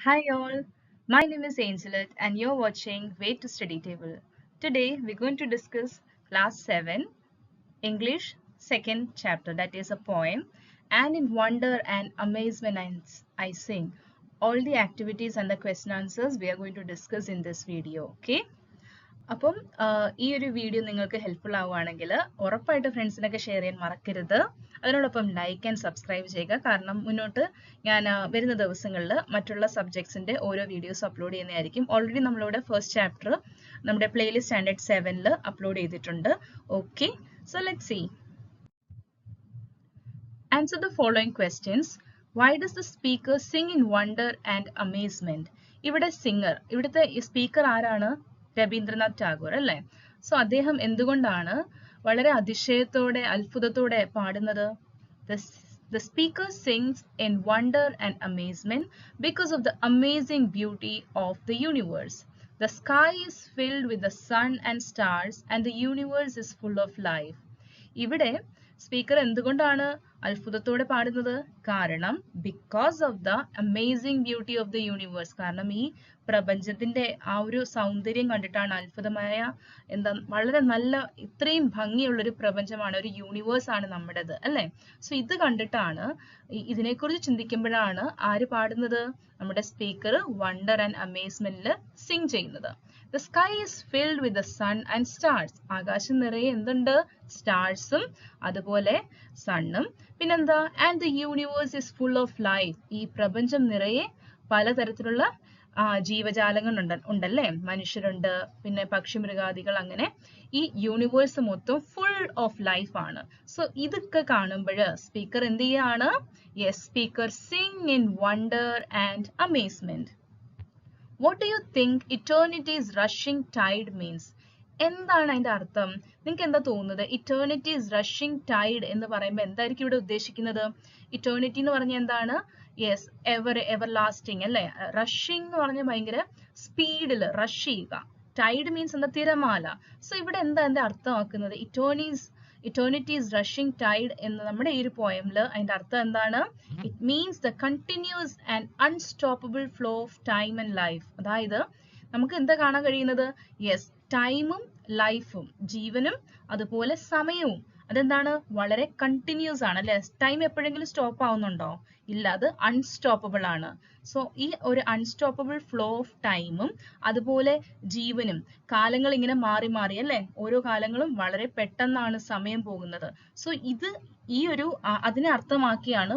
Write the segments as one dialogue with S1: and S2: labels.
S1: Hi all, my name is Angelet and you're watching Way to Study Table. Today we're going to discuss class 7 English second chapter, that is a poem, and in wonder and amazement I sing. All the activities and the question answers we are going to discuss in this video, okay? അപ്പം ഈ ഒരു video നിങ്ങൾക്ക് helpful ആവുകയാണെങ്കിൽ ഉറപ്പായിട്ട് ഫ്രണ്ട്സിനൊക്കെ share ചെയ്യാൻ മറക്കരുത്. അതിനോടൊപ്പം ലൈക്ക് ആൻഡ് സബ്സ്ക്രൈബ് ചെയ്യുക. കാരണം മുന്നോട്ട് ഞാൻ വരുന്ന ദിവസങ്ങളിൽ മറ്റുള്ള സബ്ജക്ട്സിന്റെ ഓരോ വീഡിയോസ് അപ്ലോഡ് ചെയ്യുന്നതായിരിക്കും. ഓൾറെഡി നമ്മളിവിടെ ഫസ്റ്റ് ചാപ്റ്റർ നമ്മുടെ പ്ലേലിസ്റ്റ് സ്റ്റാൻഡേർഡ് 7ൽ അപ്ലോഡ് ചെയ്തിട്ടുണ്ട്. Okay, so let's see. Answer the following questions. Why does the speaker sing in wonder and amazement? ഇവിടെ സിംഗർ, ഇവിടുത്തെ സ്പീക്കർ ആരാണ്? രവീന്ദ്രനാഥ് ടാഗോർ അല്ലേ? സോ അദ്ദേഹം എന്തുകൊണ്ടാണ് വളരെ അതിശയത്തോടെ അത്ഭുതത്തോടെ പാടുന്നത്? The speaker sings in wonder and amazement because of the amazing beauty of the universe. The sky is filled with the sun and stars and the universe is full of life. ഇവിടെ speaker എന്തുകൊണ്ടാണ് അത്ഭുതത്തോടെ പാടുന്നത്? കാരണം because of the amazing beauty of the universe. കാരണം ഈ പ്രപഞ്ചത്തിന്റെ ആ ഒരു സൗന്ദര്യം കണ്ടിട്ടാണ്, അത്ഭുതമായ വളരെ നല്ല ഇത്രയും ഭംഗിയുള്ളൊരു പ്രപഞ്ചമാണ്, ഒരു യൂണിവേഴ്സ് ആണ് നമ്മുടേത് അല്ലേ? സോ ഇത് കണ്ടിട്ടാണ്, ഇതിനെക്കുറിച്ച് ചിന്തിക്കുമ്പോഴാണ് ആര് പാടുന്നത്? നമ്മുടെ സ്പീക്കർ വണ്ടർ ആൻഡ് അമേസ്മെന്റിൽ സിംഗ് ചെയ്യുന്നത്. The sky is filled with the sun and stars. ആകാശം നിറയെ എന്തുണ്ട്? സ്റ്റാർസും അതുപോലെ സണ്ണും. പിന്നെന്താ? And the universe is full of life. ഈ പ്രപഞ്ചം നിറയെ പലതരത്തിലുള്ള ജീവജാലങ്ങൾ ഉണ്ടല്ലേ? മനുഷ്യരുണ്ട്, പിന്നെ പക്ഷിമൃഗാദികൾ, അങ്ങനെ ഈ യൂണിവേഴ്സ് മൊത്തം ഫുൾ ഓഫ് ലൈഫ് ആണ്. സോ ഇതൊക്കെ കാണുമ്പോൾ സ്പീക്കർ എന്ത് ചെയ്യാണ്? Yes, speaker Singh in wonder and amazement. What do you think eternity's rushing tide means? എന്താണ് അതിന്റെ അർത്ഥം? നിങ്ങൾക്ക് എന്താ തോന്നുന്നത്? ഇറ്റേണിറ്റീസ് റഷിംഗ് ടൈഡ് എന്ന് പറയുമ്പോൾ എന്തായിരിക്കും ഇവിടെ ഉദ്ദേശിക്കുന്നത്? ഇറ്റേണിറ്റി എന്ന് പറഞ്ഞാൽ എന്താണ്? യെസ്, എവർ ലാസ്റ്റിംഗ് അല്ലേ? റഷിംഗ് എന്ന് പറഞ്ഞാൽ ഭയങ്കര സ്പീഡിൽ റഷ് ചെയ്യുക. ടൈഡ് മീൻസ് എന്താ? തിരമാല. സോ ഇവിടെ എന്താ അതിന്റെ അർത്ഥമാക്കുന്നത്? ഇറ്റേണിറ്റീസ് റഷിംഗ് ടൈഡ് എന്ന് നമ്മുടെ ഈ ഒരു പോയമിൽ അതിന്റെ അർത്ഥം എന്താണ്? It means the continuous and unstoppable flow of time and life. അതായത് നമുക്ക് എന്താ കാണാൻ കഴിയുന്നത്? യെസ്, ടൈമും ലൈഫും, ജീവനും അതുപോലെ സമയവും അതെന്താണ്? വളരെ കണ്ടിന്യൂസ് ആണ് അല്ലെ? ടൈം എപ്പോഴെങ്കിലും സ്റ്റോപ്പ് ആവുന്നുണ്ടോ? ഇല്ല, അത് അൺസ്റ്റോപ്പബിൾ ആണ്. സോ ഈ ഒരു അൺസ്റ്റോപ്പബിൾ ഫ്ലോ ഓഫ് ടൈമും അതുപോലെ ജീവനും, കാലങ്ങൾ ഇങ്ങനെ മാറി മാറി അല്ലെ? ഓരോ കാലങ്ങളും വളരെ പെട്ടെന്നാണ് സമയം പോകുന്നത്. സോ ഇത് ഈ ഒരു അതിനെ അർത്ഥമാക്കിയാണ്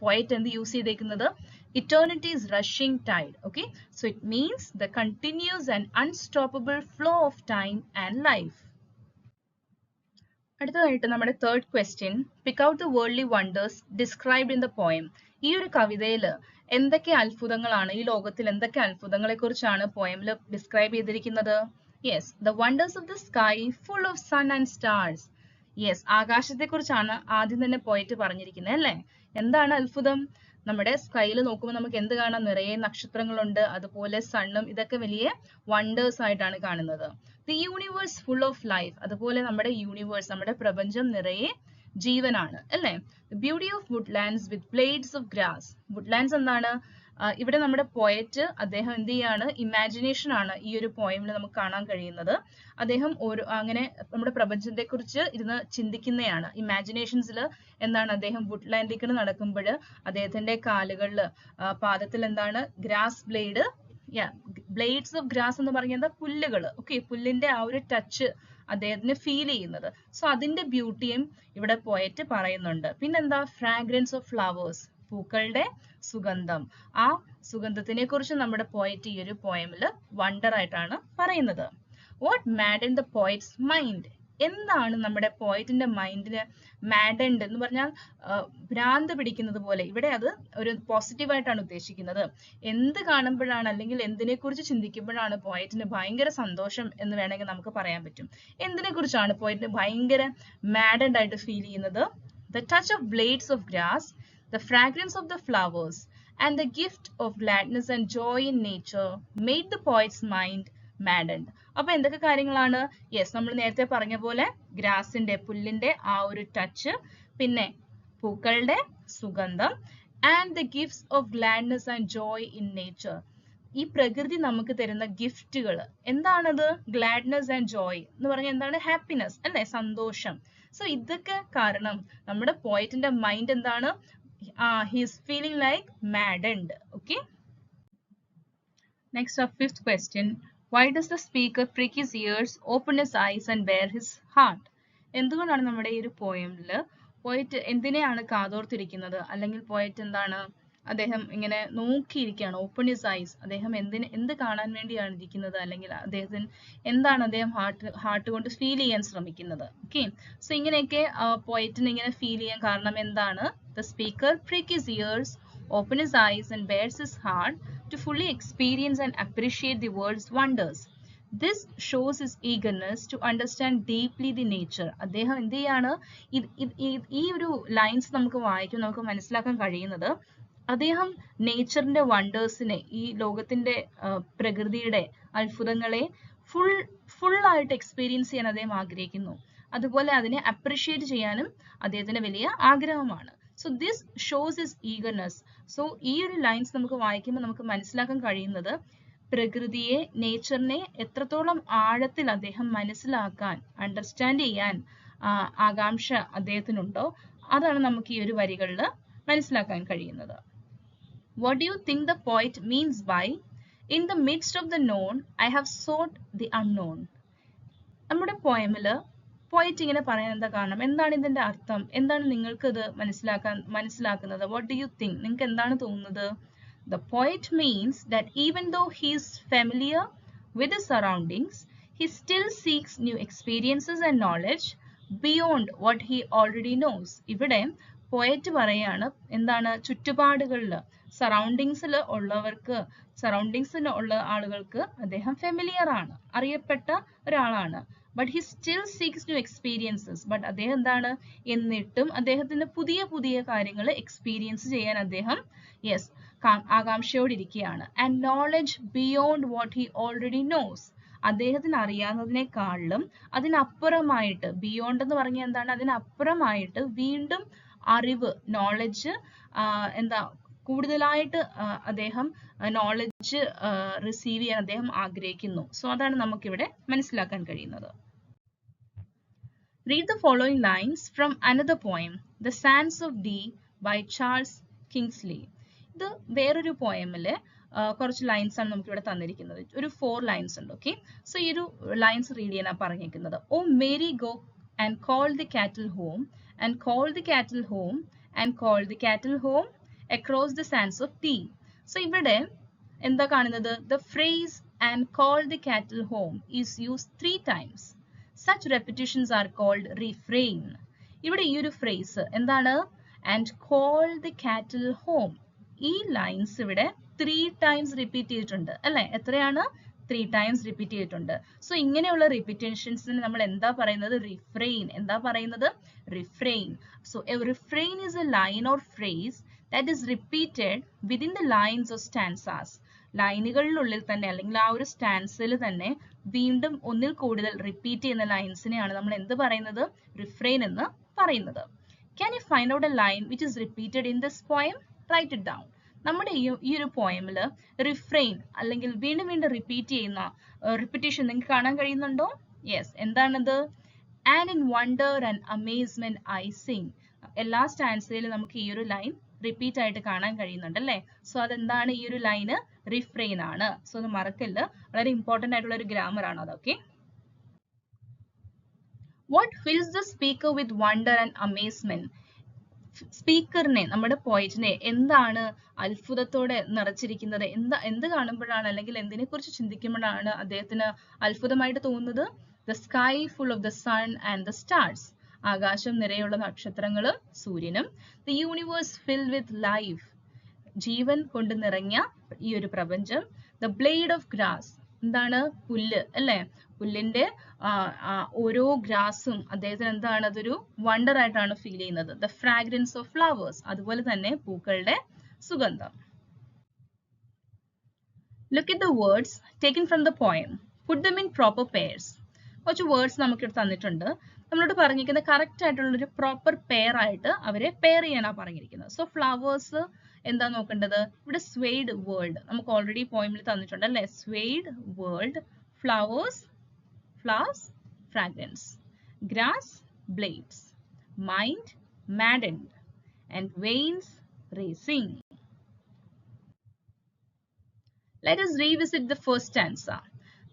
S1: പോയറ്റ് എന്ത് യൂസ് ചെയ്തേക്കുന്നത്? Eternity's rushing tide. Okay, so it means the continuous and unstoppable flow of time and life. അടുത്തതായിട്ട് നമ്മുടെ third question. Pick out the worldly wonders described in the poem. ഈ ഒരു കവിതയിൽ എന്തൊക്കെ അത്ഭുതങ്ങളാണ്, ഈ ലോകത്തിൽ എന്തൊക്കെ അത്ഭുതങ്ങളെ കുറിച്ചാണ് പോയമിൽ ഡിസ്ക്രൈബ് ചെയ്തിരിക്കുന്നത്? Yes, the wonders of the sky full of sun and stars. Yes, ആകാശത്തെ കുറിച്ചാണ് ആദ്യം തന്നെ പോയിട്ട് പറഞ്ഞിരിക്കുന്നത് അല്ലേ? എന്താണ് അത്ഭുതം? നമ്മുടെ സ്കൈയിൽ നോക്കുമ്പോൾ നമുക്ക് എന്ത് കാണാം? നിറയെ നക്ഷത്രങ്ങളുണ്ട്, അതുപോലെ സണ്ണും, ഇതൊക്കെ വലിയ വണ്ടേഴ്സ് ആയിട്ടാണ് കാണുന്നത്. The universe full of life, അതുപോലെ നമ്മുടെ യൂണിവേഴ്സ്, നമ്മുടെ പ്രപഞ്ചം നിറയെ ജീവനാണ് അല്ലേ? Beauty of Woodlands with blades of grass. Woodlands എന്താണ്? ഇവിടെ നമ്മുടെ പോയറ്റ് അദ്ദേഹം എന്ത് ചെയ്യാണ്? ഇമാജിനേഷൻ ആണ് ഈ ഒരു പോയമിൽ നമുക്ക് കാണാൻ കഴിയുന്നത്. അദ്ദേഹം അങ്ങനെ നമ്മുടെ പ്രപഞ്ചത്തെ കുറിച്ച് ഇരുന്ന് ചിന്തിക്കുന്നതാണ്. ഇമാജിനേഷൻസിൽ എന്താണ്? അദ്ദേഹം വുഡ്ലാൻഡിലേക്ക് നടക്കുമ്പോൾ അദ്ദേഹത്തിന്റെ കാലുകളിൽ, പാദത്തിൽ എന്താണ്? Grass blade, blades of grass എന്ന് പറയുന്നത് പുല്ലുകൾ. ഓക്കെ, പുല്ലിന്റെ ആ ഒരു ടച്ച് അദ്ദേഹത്തിന് ഫീൽ ചെയ്യുന്നത്. സോ അതിന്റെ ബ്യൂട്ടിയും ഇവിടെ പോയറ്റ് പറയുന്നുണ്ട്. പിന്നെന്താ? ഫ്രാഗ്രൻസ് ഓഫ് ഫ്ലവേഴ്സ്, പൂക്കളുടെ സുഗന്ധം. ആ സുഗന്ധത്തിനെ കുറിച്ച് നമ്മുടെ പോയറ്റ് ഈ ഒരു പോയമിൽ വണ്ടർ ആയിട്ടാണ് പറയുന്നത്. What maddened the poet's mind? എന്താണ് നമ്മുടെ പോയറ്റിന്റെ മൈൻഡിന് മാഡൻഡ് എന്ന് പറഞ്ഞാൽ ഭ്രാന്ത് പിടിക്കുന്നത് പോലെ? ഇവിടെ അത് ഒരു പോസിറ്റീവായിട്ടാണ് ഉദ്ദേശിക്കുന്നത്. എന്ത് കാണുമ്പോഴാണ് അല്ലെങ്കിൽ എന്തിനെ കുറിച്ച് ചിന്തിക്കുമ്പോഴാണ് പോയറ്റിന് ഭയങ്കര സന്തോഷം എന്ന് വേണമെങ്കിൽ നമുക്ക് പറയാൻ പറ്റും. എന്തിനെ കുറിച്ചാണ് പോയറ്റിന് ഭയങ്കര മാഡൻഡ് ആയിട്ട് ഫീൽ ചെയ്യുന്നത്? The touch of blades of grass, the fragrance of the flowers, and the gift of gladness and joy in nature made the poet's mind maddened. അപ്പൊ എന്തൊക്കെ കാര്യങ്ങളാണ്? യെസ്, നമ്മൾ നേരത്തെ പറഞ്ഞ പോലെ ഗ്രാസിന്റെ, പുല്ലിന്റെ ആ ഒരു ടച്ച്, പിന്നെ പൂക്കളുടെ സുഗന്ധം, and the gifts of gladness and joy in nature. ഈ പ്രകൃതി നമുക്ക് തരുന്ന ഗിഫ്റ്റുകൾ എന്താണത്? ഗ്ലാഡ്നെസ് ആൻഡ് ജോയ് എന്ന് പറഞ്ഞാൽ എന്താണ്? ഹാപ്പിനെസ് അല്ലെ, സന്തോഷം. സോ ഇതൊക്കെ കാരണം നമ്മുടെ പോയറ്റിന്റെ മൈൻഡ് എന്താണ്? he is feeling like maddened. Okay, next up, fifth question. Why does the speaker prick his ears, open his eyes and bare his heart? എന്തുകൊണ്ടാണ് നമ്മുടെ ഈ ഒരു പോയമില് പോയറ്റ് എന്തിനെയാണ് കാതോർത്തിരിക്കുന്നത്? അല്ലെങ്കിൽ പോയറ്റ് എന്താണ്? അദ്ദേഹം ഇങ്ങനെ നോക്കിയിരിക്കുകയാണ്, ഓപ്പൺ ഹിസ് ഐസ്. അദ്ദേഹം എന്ത് കാണാൻ വേണ്ടിയാണ് ഇരിക്കുന്നത്? അല്ലെങ്കിൽ അദ്ദേഹത്തിന് എന്താണ് അദ്ദേഹം ഹാർട്ട് കൊണ്ട് ഫീൽ ചെയ്യാൻ ശ്രമിക്കുന്നത്? ഓക്കെ, സോ ഇങ്ങനെയൊക്കെ പോയറ്റിന് ഇങ്ങനെ ഫീൽ ചെയ്യാൻ കാരണം എന്താണ്? The speaker prick his ears, open his eyes and bares his heart to fully experience and appreciate the world's wonders. This shows his eagerness to understand deeply the nature. അദ്ദേഹം എന്ത് ചെയ്യാണ്? ഈ ഒരു ലൈൻസ് നമുക്ക് വായിക്കും, നമുക്ക് മനസ്സിലാക്കാൻ കഴിയുന്നത് അദ്ദേഹം നേച്ചറിന്റെ വണ്ടേഴ്സിനെ, ഈ ലോകത്തിന്റെ പ്രകൃതിയുടെ അത്ഭുതങ്ങളെ ഫുള്ളായിട്ട് എക്സ്പീരിയൻസ് ചെയ്യാൻ അദ്ദേഹം ആഗ്രഹിക്കുന്നു. അതുപോലെ അതിനെ അപ്രിഷിയേറ്റ് ചെയ്യാനും അദ്ദേഹത്തിന് വലിയ ആഗ്രഹമാണ്. So this shows his eagerness. So ഈ ഒരു ലൈൻസ് നമുക്ക് വായിക്കുമ്പോൾ നമുക്ക് മനസ്സിലാക്കാൻ കഴിയുന്നത് പ്രകൃതിയെ, നേച്ചറിനെ എത്രത്തോളം ആഴത്തിൽ അദ്ദേഹം മനസ്സിലാക്കാൻ, അണ്ടർസ്റ്റാൻഡ് ചെയ്യാൻ ആകാംക്ഷ അദ്ദേഹത്തിനുണ്ടോ, അതാണ് നമുക്ക് ഈ ഒരു വരികളിൽ മനസ്സിലാക്കാൻ കഴിയുന്നത്. What do you think the poet means by in the midst of the known I have sought the unknown? നമ്മുടെ പോയമില് പോയറ്റ് ഇങ്ങനെ പറയാൻ എന്താ കാരണം? എന്താണ് ഇതിന്റെ അർത്ഥം? എന്താണ് നിങ്ങൾക്ക് ഇത് മനസ്സിലാക്കുന്നത്? What do you think? നിങ്ങൾക്ക് എന്താണ് തോന്നുന്നത്? The poet means that even though he is familiar with his surroundings, he still seeks new experiences and knowledge beyond what he already knows. ഇവിടെ പോയറ്റ് പറയാണ് എന്താണ്? ചുറ്റുപാടുകളിൽ, സറൗണ്ടിങ്സിൽ ഉള്ള ആളുകൾക്ക് അദ്ദേഹം ഫെമിലിയർ ആണ്, അറിയപ്പെട്ട ഒരാളാണ്. But he still seeks new experiences. But അദ്ദേഹം എന്താണ്? എന്നിട്ടും അദ്ദേഹത്തിന് പുതിയ പുതിയ കാര്യങ്ങൾ എക്സ്പീരിയൻസ് ചെയ്യാൻ അദ്ദേഹം ആകാംക്ഷയോടിരിക്കുകയാണ്. And knowledge beyond what he already knows. അദ്ദേഹത്തിന് അറിയാവുന്നതിനേക്കാളും അതിനപ്പുറമായിട്ട്, ബിയോണ്ട് എന്ന് പറഞ്ഞാൽ എന്താണ്? അതിനപ്പുറമായിട്ട് വീണ്ടും അറിവ്, നോളജ്, കൂടുതലായിട്ട് അദ്ദേഹം നോളജ് റിസീവ് ചെയ്യാൻ അദ്ദേഹം ആഗ്രഹിക്കുന്നു. സോ അതാണ് നമുക്കിവിടെ മനസ്സിലാക്കാൻ കഴിയുന്നത്. Read the following lines from another poem, The Sands of Dee by Charles Kingsley. ഇത് വേറൊരു പോയമിലെ കുറച്ച് ലൈൻസ് ആണ് നമുക്ക് ഇവിടെ തന്നിരിക്കുന്നത്. ഒരു 4 ലൈൻസ് ഉണ്ട്. ഓക്കെ, സോ ഈ ഒരു ലൈൻസ് റീഡ് ചെയ്യാനാണ് പറഞ്ഞിരിക്കുന്നത്. O Mary go and call the cattle home, and call the cattle home, and call the cattle home across the sands of Dee. So ഇവിടെ എന്താ കാണുന്നത്? The phrase and call the cattle home is used 3 times. Such repetitions are called refrain. ഇവിടെ ഈ ഒരു phrase എന്താണ്? And call the cattle home. ഈ lines ഇവിടെ 3 times repeat ചെയ്തിട്ടുണ്ട് അല്ലെ? എത്രയാണ്? 3 times റിപ്പീറ്റ് ചെയ്തിട്ടുണ്ട്. സോ ഇങ്ങനെയുള്ള റിപ്പീറ്റേഷൻസിന് നമ്മൾ എന്താ പറയുന്നത്? റിഫ്രെയിൻ. എന്താ പറയുന്നത്? Refrain. So a refrain is a line or phrase that is repeated within the lines of stanzas. ലൈനുകളിലുള്ളിൽ തന്നെ, അല്ലെങ്കിൽ ആ ഒരു സ്റ്റാൻസിൽ തന്നെ വീണ്ടും ഒന്നിൽ കൂടുതൽ റിപ്പീറ്റ് ചെയ്യുന്ന ലൈൻസിനെയാണ് നമ്മൾ എന്ത് പറയുന്നത്? റിഫ്രെയിൻ എന്ന് പറയുന്നത്. Can you find out a line which is repeated in this poem? Write it down. നമ്മുടെ ഈ ഒരു പോയമില് റിഫ്രെയിൻ അല്ലെങ്കിൽ വീണ്ടും വീണ്ടും റിപ്പീറ്റ് ചെയ്യുന്ന റിപ്പീറ്റേഷൻ നിങ്ങൾക്ക് കാണാൻ കഴിയുന്നുണ്ടോ? യെസ്, എന്താണത്? And in wonder and amazement I Singh. എല്ലാ സ്റ്റാൻസിലും നമുക്ക് ഈ ഒരു ലൈൻ റിപ്പീറ്റ് ആയിട്ട് കാണാൻ കഴിയുന്നുണ്ട് അല്ലേ? സോ അതെന്താണ്? ഈ ഒരു ലൈന് റിഫ്രെയിൻ ആണ്. സോ അത് മറക്കല്ല, വളരെ ഇമ്പോർട്ടന്റ് ആയിട്ടുള്ള ഒരു ഗ്രാമർ ആണ് അതൊക്കെ. What fills the speaker with wonder and amazement? സ്പീക്കറിനെ, നമ്മുടെ പോയിറ്റിനെ എന്താണ് അത്ഭുതത്തോടെ നിറച്ചിരിക്കുന്നത്? എന്ത് കാണുമ്പോഴാണ്, അല്ലെങ്കിൽ എന്തിനെ കുറിച്ച് ചിന്തിക്കുമ്പോഴാണ് അദ്ദേഹത്തിന് അത്ഭുതമായിട്ട് തോന്നുന്നത്? The sky full of the sun and the stars. ആകാശം നിറയുള്ള നക്ഷത്രങ്ങളും സൂര്യനും. The universe filled with life. ജീവൻ കൊണ്ട് നിറഞ്ഞ ഈ ഒരു പ്രപഞ്ചം. The blade of grass. എന്താണ്? പുല്ല് അല്ലെ? പുല്ലിന്റെ ഓരോ ഗ്രാസും അദ്ദേഹത്തിന് എന്താണ്? അതൊരു വണ്ടർ ആയിട്ടാണ് ഫീൽ ചെയ്യുന്നത്. The fragrance of flowers. അതുപോലെ തന്നെ പൂക്കളുടെ സുഗന്ധം. Look at the words taken from the poem. Put them in proper pairs. കുറച്ച് വേർഡ്സ് നമുക്കിവിടെ തന്നിട്ടുണ്ട്. നമ്മളോട് പറഞ്ഞിരിക്കുന്നത് കറക്റ്റ് ആയിട്ടുള്ള ഒരു പ്രോപ്പർ പെയർ ആയിട്ട് അവരെ പെയർ ചെയ്യാനാണ് പറഞ്ഞിരിക്കുന്നത്. സോ ഫ്ലവേഴ്സ് എന്താ നോക്കേണ്ടത്? ഇവിടെ swayed world നമുക്ക് ഓൾറെഡി പോയിന്റിൽ തന്നിട്ടുണ്ട് അല്ലേ? swayed world, flowers, fragrance, grass, blades, mind, maddened, and veins, racing. Let us revisit the first stanza.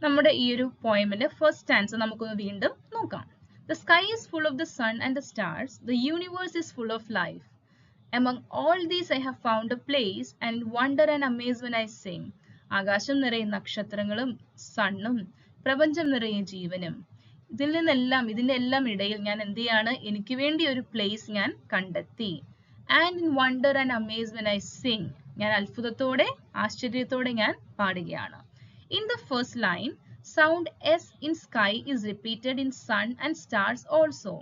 S1: നമ്മുടെ ഈ ഒരു പോയമിന്റെ ഫസ്റ്റ് സ്റ്റാൻസ നമുക്കൊന്ന് വീണ്ടും നോക്കാം. The sky is full of the sun and the stars. The universe is full of life. Among all these I have found a place, and wonder and amazement I sing. ആകാശം നിറയെ നക്ഷത്രങ്ങളും സണ്ണും പ്രപഞ്ചം നിറയെ ജീവനും. ഇതിന്റെ എല്ലാം ഇടയിൽ ഞാൻ എന്ത് ചെയ്യാണ്? എനിക്ക് വേണ്ടി ഒരു പ്ലേസ് ഞാൻ കണ്ടെത്തി. And in wonder and amazement I sing. ഞാൻ അത്ഭുതത്തോടെ ആശ്ചര്യത്തോടെ ഞാൻ പാടുകയാണ്. In the first line, sound S in sky is repeated in sun and stars also.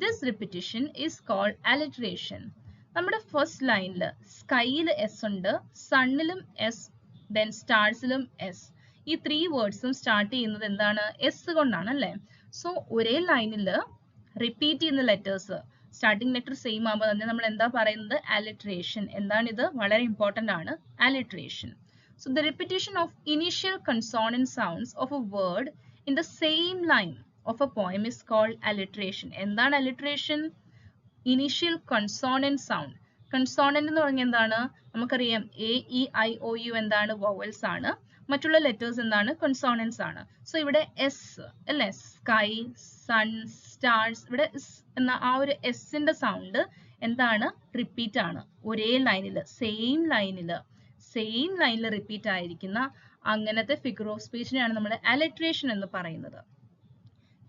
S1: This repetition is called alliteration. നമ്മുടെ ഫസ്റ്റ് ലൈനിൽ സ്കൈയിൽ എസ് ഉണ്ട്, സണ്ണിലും എസ്, ദെൻ സ്റ്റാർസിലും എസ്. ഈ 3 വേർഡ്സും start ചെയ്യുന്നത് എന്താണ്? എസ് കൊണ്ടാണ് അല്ലേ? സോ ഒരേ ലൈനിൽ റിപ്പീറ്റ് ചെയ്യുന്ന ലെറ്റേഴ്സ് സ്റ്റാർട്ടിംഗ് ലെറ്റർ സെയിം ആകുമ്പോൾ തന്നെ നമ്മൾ എന്താ പറയുന്നത്? alliteration. എന്താണിത്? വളരെ ഇമ്പോർട്ടന്റ് ആണ് alliteration. So the repetition of initial consonant sounds of a word in the same line of a poem is called alliteration. എന്താണ് alliteration? Initial consonant sound. Consonant എന്ന് പറഞ്ഞാൽ എന്താണ്? നമുക്കറിയാം A, E, I, O, U എന്താണ്? vowels ആണ്. മറ്റുള്ള letters എന്താണ്? consonants ആണ്. സോ ഇവിടെ എസ് അല്ലേ? സ്കൈ, സൺ, സ്റ്റാർസ്, ഇവിടെ എന്ന ആ ഒരു എസിന്റെ സൗണ്ട് എന്താണ്? റിപ്പീറ്റ് ആണ്. ഒരേ ലൈനിൽ സെയിം ലൈനിൽ റിപ്പീറ്റ് ആയിരിക്കുന്ന അങ്ങനത്തെ ഫിഗർ ഓഫ് സ്പീച്ചിനെയാണ് നമ്മൾ alliteration എന്ന് പറയുന്നത്.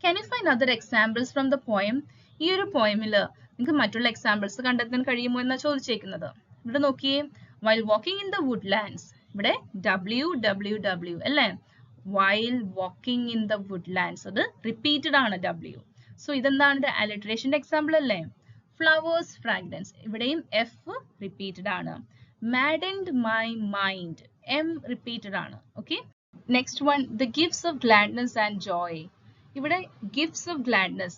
S1: Can you find other examples from the poem? ഈ ഒരു പോയമിൽ നിങ്ങൾക്ക് മറ്റുള്ള എക്സാമ്പിൾസ് കണ്ടെത്താൻ കഴിയുമോ എന്നാ ചോദിച്ചേക്കുന്നത്. ഇവിടെ നോക്കിയേ, while walking in the woodlands. ഇവിടെ WWW അല്ലേ? while walking in the woodlands. അത് റിപ്പീറ്റഡ് ആണ് W. സോ ഇതെന്താണ്? alliterationന്റെ എക്സാമ്പിൾ അല്ലേ? flowers, fragrance. ഇവിടെയും F റിപ്പീറ്റഡ് ആണ്. maddened my mind. M repeated ആണ്. Okay. Next one, the gifts of gladness and joy. ഇവിടെ gifts of gladness,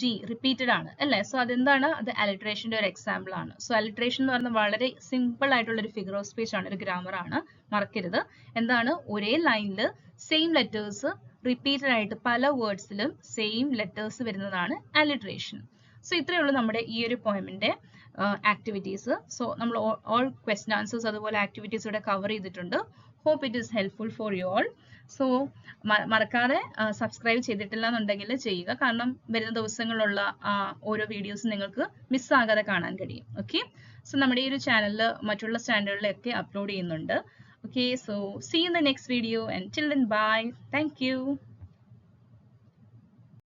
S1: G repeated ആണ് അല്ലേ? സോ അതെന്താണ്? അത് alliterationന്റെ ഒരു എക്സാമ്പിൾ ആണ്. സോ alliteration എന്ന് പറഞ്ഞാൽ വളരെ സിമ്പിൾ ആയിട്ടുള്ള ഒരു ഫിഗർ ഓഫ് സ്പീച്ച് ആണ്, ഒരു ഗ്രാമർ ആണ്. മറക്കരുത്. എന്താണ്? ഒരേ ലൈനിൽ സെയിം ലെറ്റേഴ്സ് റിപ്പീറ്റഡ് ആയിട്ട് പല വേർഡ്സിലും സെയിം ലെറ്റേഴ്സ് വരുന്നതാണ് alliteration. സോ ഇത്രയേ ഉള്ളൂ നമ്മുടെ ഈ ഒരു പോയമിന്റെ ആക്ടിവിറ്റീസ്. സോ നമ്മൾ ഓൾ ക്വസ്റ്റ്യൻ ആൻസേഴ്സ് അതുപോലെ ആക്ടിവിറ്റീസ് ഇവിടെ കവർ ചെയ്തിട്ടുണ്ട്. Hope it is helpful for you all. So മറക്കാതെ സബ്സ്ക്രൈബ് ചെയ്തിട്ടില്ല എന്നുണ്ടെങ്കിൽ ചെയ്യുക, കാരണം വരുന്ന ദിവസങ്ങളിലുള്ള ഓരോ വീഡിയോസ് നിങ്ങൾക്ക് മിസ്സാകാതെ കാണാൻ കഴിയും. ഓക്കെ. സോ നമ്മുടെ ഈ ഒരു ചാനലിൽ മറ്റുള്ള സ്റ്റാൻഡേർഡിലൊക്കെ അപ്ലോഡ് ചെയ്യുന്നുണ്ട്. Okay. So see in the next video and till then bye. Thank U.